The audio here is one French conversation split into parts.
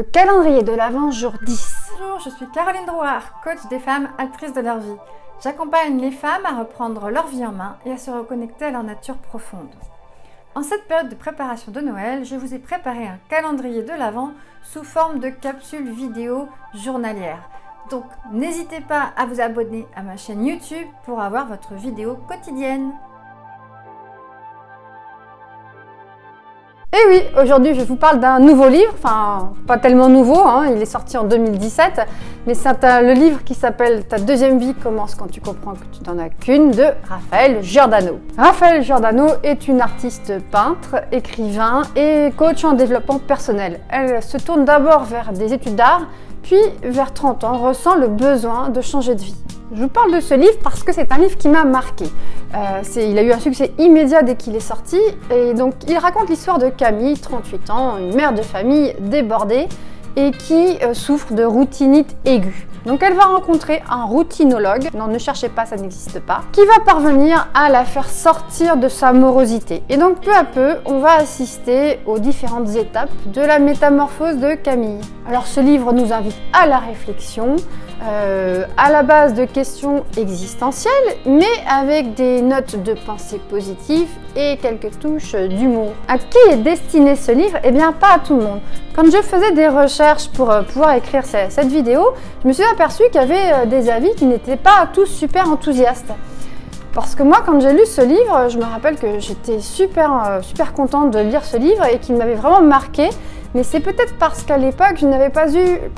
Le calendrier de l'Avent, jour 10. Bonjour, je suis Caroline Drouard, coach des femmes actrices de leur vie. J'accompagne les femmes à reprendre leur vie en main et à se reconnecter à leur nature profonde. En cette période de préparation de Noël, je vous ai préparé un calendrier de l'Avent sous forme de capsules vidéo journalières. Donc n'hésitez pas à vous abonner à ma chaîne YouTube pour avoir votre vidéo quotidienne. Et oui, aujourd'hui je vous parle d'un nouveau livre, enfin pas tellement nouveau, il est sorti en 2017, mais c'est le livre qui s'appelle « Ta deuxième vie commence quand tu comprends que tu n'en as qu'une » de Raphaël Giordano. Raphaël Giordano est une artiste peintre, écrivain et coach en développement personnel. Elle se tourne d'abord vers des études d'art, puis vers 30 ans ressent le besoin de changer de vie. Je vous parle de ce livre parce que c'est un livre qui m'a marqué. Il a eu un succès immédiat dès qu'il est sorti et donc il raconte l'histoire de Camille, 38 ans, une mère de famille débordée et qui souffre de routinite aiguë. Donc elle va rencontrer un routinologue, non ne cherchez pas, ça n'existe pas, qui va parvenir à la faire sortir de sa morosité. Et donc peu à peu, on va assister aux différentes étapes de la métamorphose de Camille. Alors ce livre nous invite à la réflexion, à la base de questions existentielles, mais avec des notes de pensée positives et quelques touches d'humour. À qui est destiné ce livre? Eh bien pas à tout le monde. Quand je faisais des recherches pour pouvoir écrire cette vidéo, je me suis aperçu qu'il y avait des avis qui n'étaient pas tous super enthousiastes. Parce que moi, quand j'ai lu ce livre, je me rappelle que j'étais super contente de lire ce livre et qu'il m'avait vraiment marqué. Mais c'est peut-être parce qu'à l'époque, je n'avais pas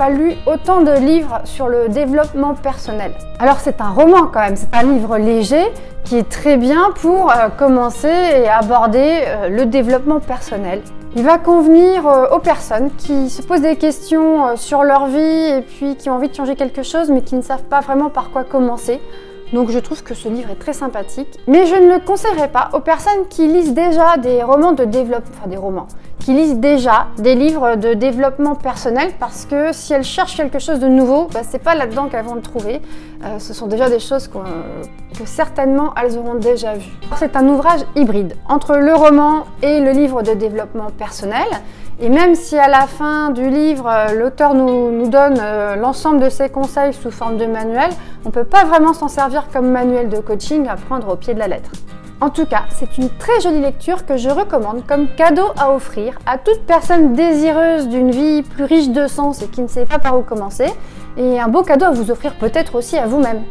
lu autant de livres sur le développement personnel. Alors c'est un roman quand même, c'est un livre léger qui est très bien pour commencer et aborder le développement personnel. Il va convenir aux personnes qui se posent des questions sur leur vie et puis qui ont envie de changer quelque chose mais qui ne savent pas vraiment par quoi commencer. Donc je trouve que ce livre est très sympathique, mais je ne le conseillerais pas aux personnes qui lisent déjà des romans de développement, qui lisent déjà des livres de développement personnel parce que si elles cherchent quelque chose de nouveau, c'est pas là-dedans qu'elles vont le trouver. Ce sont déjà des choses que certainement elles auront déjà vues. C'est un ouvrage hybride entre le roman et le livre de développement personnel. Et même si à la fin du livre, l'auteur nous donne l'ensemble de ses conseils sous forme de manuel, on ne peut pas vraiment s'en servir comme manuel de coaching à prendre au pied de la lettre. En tout cas, c'est une très jolie lecture que je recommande comme cadeau à offrir à toute personne désireuse d'une vie plus riche de sens et qui ne sait pas par où commencer, et un beau cadeau à vous offrir peut-être aussi à vous-même.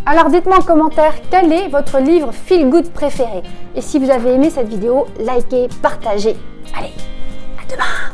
Alors dites-moi en commentaire quel est votre livre feel good préféré. Et si vous avez aimé cette vidéo, likez, partagez. Allez, à demain!